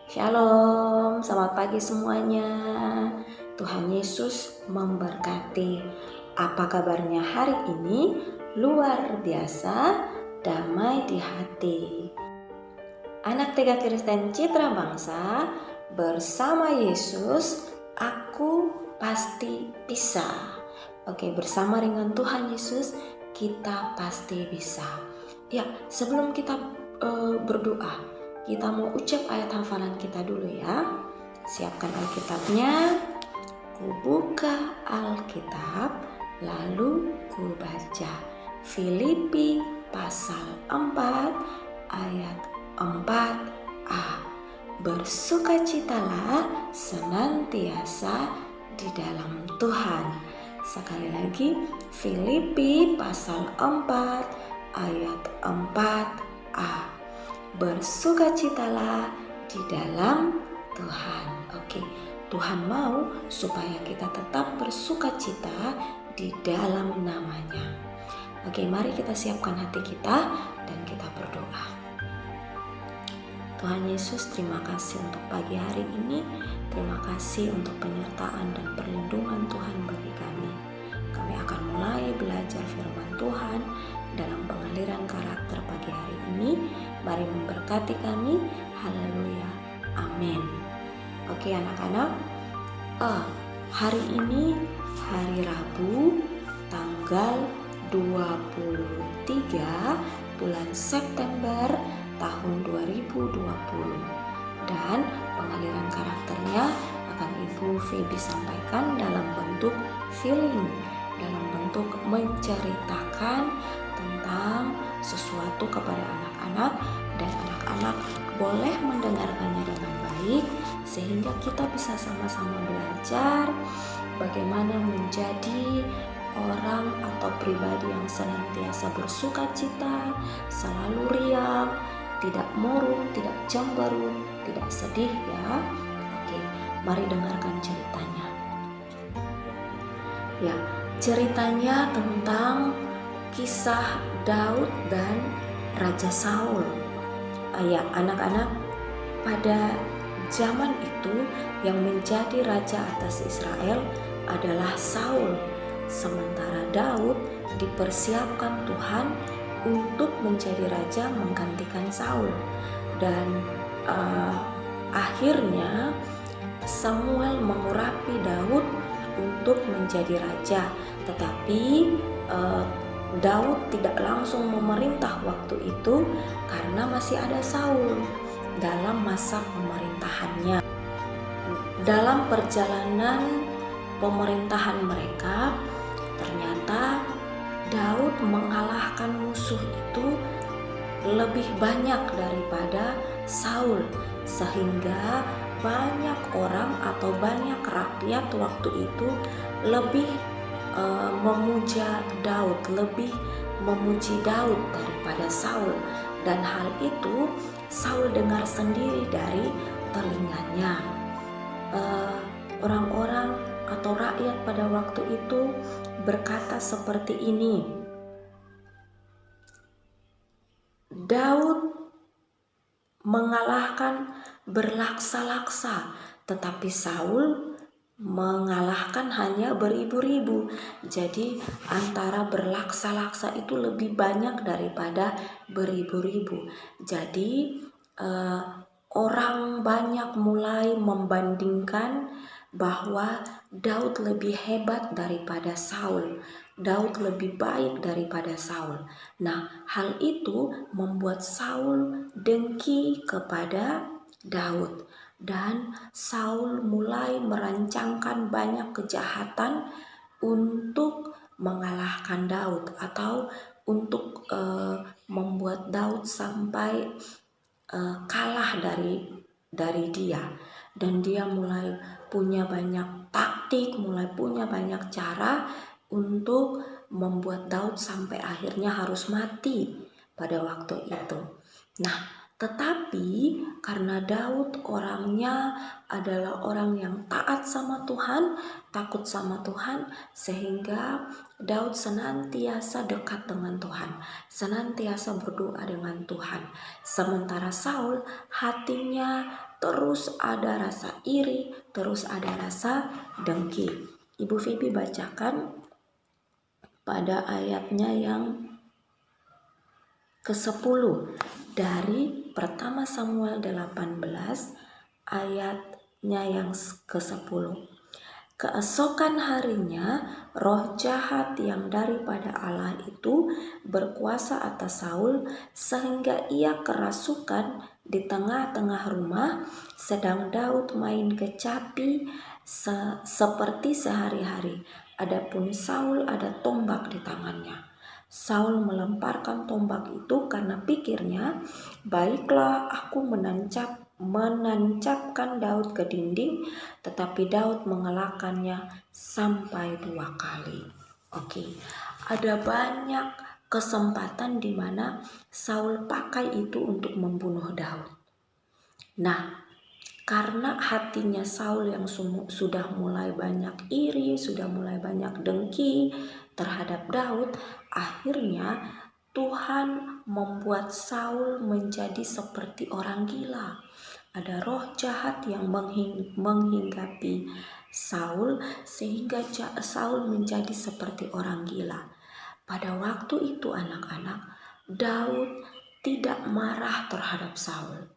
Shalom, selamat pagi semuanya. Tuhan Yesus memberkati. Apa kabarnya hari ini? Luar biasa, damai di hati. Anak Tiga Kristen Citra Bangsa, bersama Yesus, aku pasti bisa. Oke, bersama dengan Tuhan Yesus, kita pasti bisa. Ya, sebelum kita berdoa, kita mau ucap ayat hafalan kita dulu ya. Siapkan Alkitabnya. Ku buka Alkitab, lalu ku baca. Filipi pasal 4 ayat 4a. Bersukacitalah senantiasa di dalam Tuhan. Sekali lagi, Filipi pasal 4 ayat 4a. Bersukacitalah di dalam Tuhan. Oke, Tuhan mau supaya kita tetap bersukacita di dalam namanya. Oke, mari kita siapkan hati kita dan kita berdoa. Tuhan Yesus, terima kasih untuk pagi hari ini. Terima kasih untuk penyertaan dan perlindungan Tuhan bagi kami. Kami akan mulai belajar firman Tuhan dalam pengaliran karakter pagi hari ini. Mari memberkati kami. Haleluya. Amin. Oke anak-anak, hari ini hari Rabu tanggal 23 bulan September tahun 2020, dan pengaliran karakternya akan Ibu Feby sampaikan dalam bentuk feeling, dalam bentuk menceritakan tentang sesuatu kepada anak-anak, dan anak-anak boleh mendengarkannya dengan baik sehingga kita bisa sama-sama belajar bagaimana menjadi orang atau pribadi yang senantiasa bersukacita, selalu riang, tidak murung, tidak cemberut, tidak sedih ya. Oke, mari dengarkan ceritanya. Ya, ceritanya tentang kisah Daud dan Raja Saul. Ya, anak-anak, pada zaman itu yang menjadi raja atas Israel adalah Saul. Sementara Daud dipersiapkan Tuhan untuk menjadi raja menggantikan Saul. Dan akhirnya Samuel mengurapi Daud untuk menjadi raja. Tetapi Daud tidak langsung memerintah waktu itu karena masih ada Saul dalam masa pemerintahannya. Dalam perjalanan pemerintahan mereka, ternyata Daud mengalahkan musuh itu lebih banyak daripada Saul, sehingga banyak orang atau banyak rakyat waktu itu lebih memuja Daud, lebih memuji Daud daripada Saul. Dan hal itu Saul dengar sendiri dari telinganya. Orang-orang atau rakyat pada waktu itu berkata seperti ini, Daud mengalahkan berlaksa-laksa, tetapi Saul mengalahkan hanya beribu-ribu. Jadi antara berlaksa-laksa itu lebih banyak daripada beribu-ribu. Jadi orang banyak mulai membandingkan bahwa Daud lebih hebat daripada Saul. Daud lebih baik daripada Saul. Nah, hal itu membuat Saul dengki kepada Daud. Dan Saul mulai merancangkan banyak kejahatan untuk mengalahkan Daud atau untuk membuat Daud sampai kalah dari dia. Dan dia mulai punya banyak taktik, mulai punya banyak cara untuk membuat Daud sampai akhirnya harus mati pada waktu itu. Nah, tetapi karena Daud orangnya adalah orang yang taat sama Tuhan, takut sama Tuhan, sehingga Daud senantiasa dekat dengan Tuhan, senantiasa berdoa dengan Tuhan. Sementara Saul hatinya terus ada rasa iri, terus ada rasa dengki. Ibu Fibi bacakan pada ayatnya yang ke-10 dari pertama Samuel 18 ayatnya yang ke-10. Keesokan harinya, roh jahat yang daripada Allah itu berkuasa atas Saul sehingga ia kerasukan di tengah-tengah rumah, sedang Daud main kecapi seperti sehari-hari. Adapun Saul ada tombak di tangannya. Saul melemparkan tombak itu karena pikirnya, baiklah aku menancapkan Daud ke dinding, tetapi Daud mengelakkannya sampai 2 kali. Oke, ada banyak kesempatan di mana Saul pakai itu untuk membunuh Daud. Nah, karena hatinya Saul yang sudah mulai banyak iri, sudah mulai banyak dengki terhadap Daud, akhirnya Tuhan membuat Saul menjadi seperti orang gila. Ada roh jahat yang menghinggapi Saul sehingga Saul menjadi seperti orang gila. Pada waktu itu anak-anak, Daud tidak marah terhadap Saul.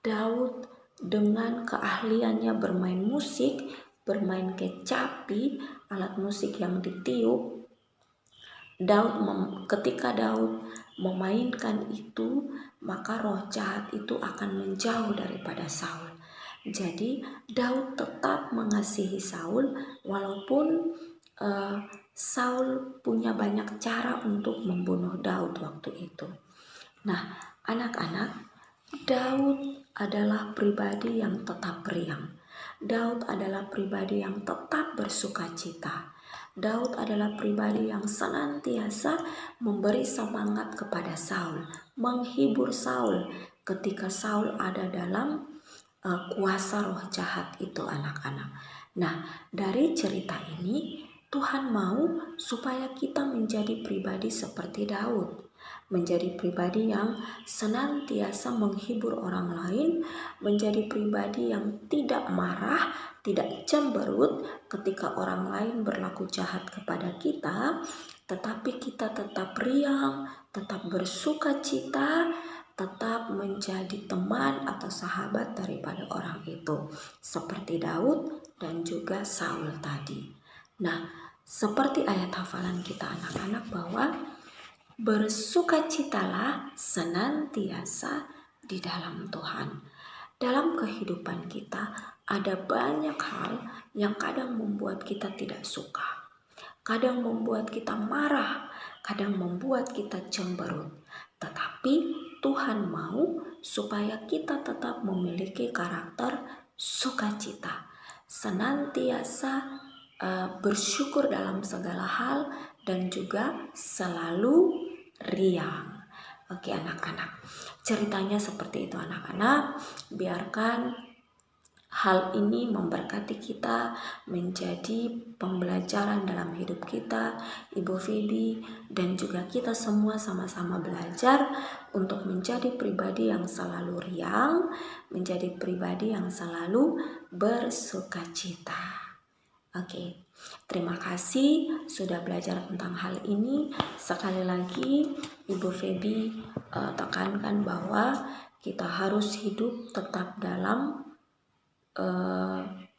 Daud dengan keahliannya bermain musik, bermain kecapi, alat musik yang ditiup, ketika Daud memainkan itu, maka roh jahat itu akan menjauh daripada Saul. Jadi Daud tetap mengasihi Saul walaupun Saul punya banyak cara untuk membunuh Daud waktu itu. Nah, anak-anak, Daud adalah pribadi yang tetap riang. Daud adalah pribadi yang tetap bersukacita. Daud adalah pribadi yang senantiasa memberi semangat kepada Saul, menghibur Saul ketika Saul ada dalam kuasa roh jahat itu, anak-anak. Nah, dari cerita ini Tuhan mau supaya kita menjadi pribadi seperti Daud, menjadi pribadi yang senantiasa menghibur orang lain, menjadi pribadi yang tidak marah, tidak cemberut ketika orang lain berlaku jahat kepada kita, tetapi kita tetap riang, tetap bersukacita, tetap menjadi teman atau sahabat daripada orang itu, seperti Daud dan juga Saul tadi. Nah, seperti ayat hafalan kita anak-anak bahwa bersukacitalah senantiasa di dalam Tuhan. Dalam kehidupan kita ada banyak hal yang kadang membuat kita tidak suka, kadang membuat kita marah, kadang membuat kita cemberut. Tetapi Tuhan mau supaya kita tetap memiliki karakter sukacita, senantiasa bersyukur dalam segala hal dan juga selalu riang. Oke anak-anak, ceritanya seperti itu anak-anak. Biarkan hal ini memberkati kita, menjadi pembelajaran dalam hidup kita, Ibu Fibi dan juga kita semua sama-sama belajar untuk menjadi pribadi yang selalu riang, menjadi pribadi yang selalu bersukacita. Oke, terima kasih sudah belajar tentang hal ini. Sekali lagi Ibu Febi tekankan bahwa kita harus hidup tetap dalam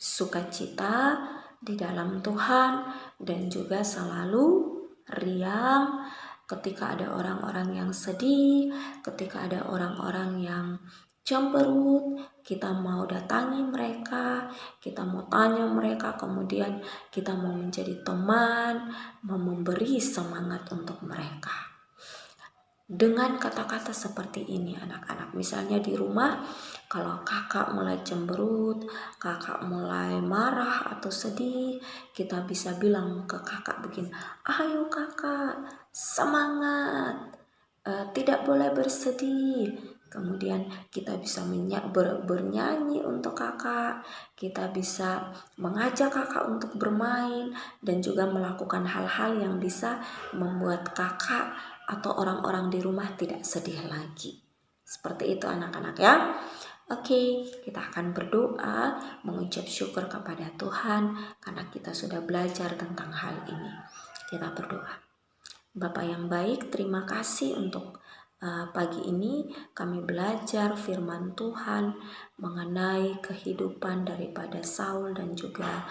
sukacita di dalam Tuhan dan juga selalu riang ketika ada orang-orang yang sedih, ketika ada orang-orang yang cemberut, kita mau datangi mereka, kita mau tanya mereka, kemudian kita mau menjadi teman, mau memberi semangat untuk mereka. Dengan kata-kata seperti ini anak-anak, misalnya di rumah, kalau kakak mulai cemberut, kakak mulai marah atau sedih, kita bisa bilang ke kakak begini, ayo kakak, semangat, tidak boleh bersedih. Kemudian kita bisa bernyanyi untuk kakak, kita bisa mengajak kakak untuk bermain dan juga melakukan hal-hal yang bisa membuat kakak atau orang-orang di rumah tidak sedih lagi. Seperti itu anak-anak ya. Oke, kita akan berdoa mengucap syukur kepada Tuhan karena kita sudah belajar tentang hal ini. Kita berdoa. Bapa yang baik, terima kasih untuk pagi ini kami belajar firman Tuhan mengenai kehidupan daripada Saul dan juga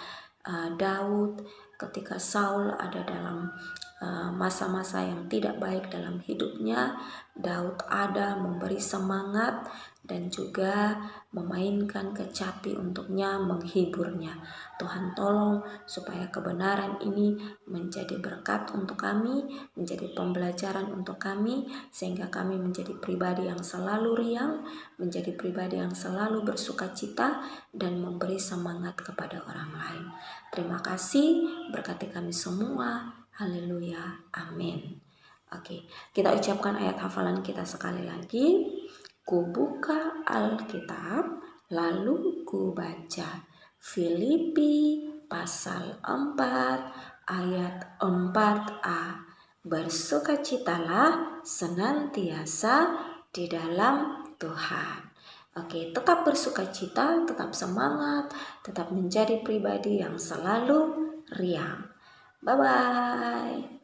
Daud. Ketika Saul ada dalam masa-masa yang tidak baik dalam hidupnya, Daud ada memberi semangat dan juga memainkan kecapi untuknya, menghiburnya. Tuhan tolong supaya kebenaran ini menjadi berkat untuk kami, menjadi pembelajaran untuk kami, sehingga kami menjadi pribadi yang selalu riang, menjadi pribadi yang selalu bersuka cita dan memberi semangat kepada orang lain. Terima kasih, berkati kami semua. Haleluya, amin. Oke, kita ucapkan ayat hafalan kita sekali lagi. Ku buka Alkitab, lalu ku baca Filipi pasal 4 ayat 4a. Bersukacitalah senantiasa di dalam Tuhan. Oke, tetap bersukacita, tetap semangat, tetap menjadi pribadi yang selalu riang. Bye-bye.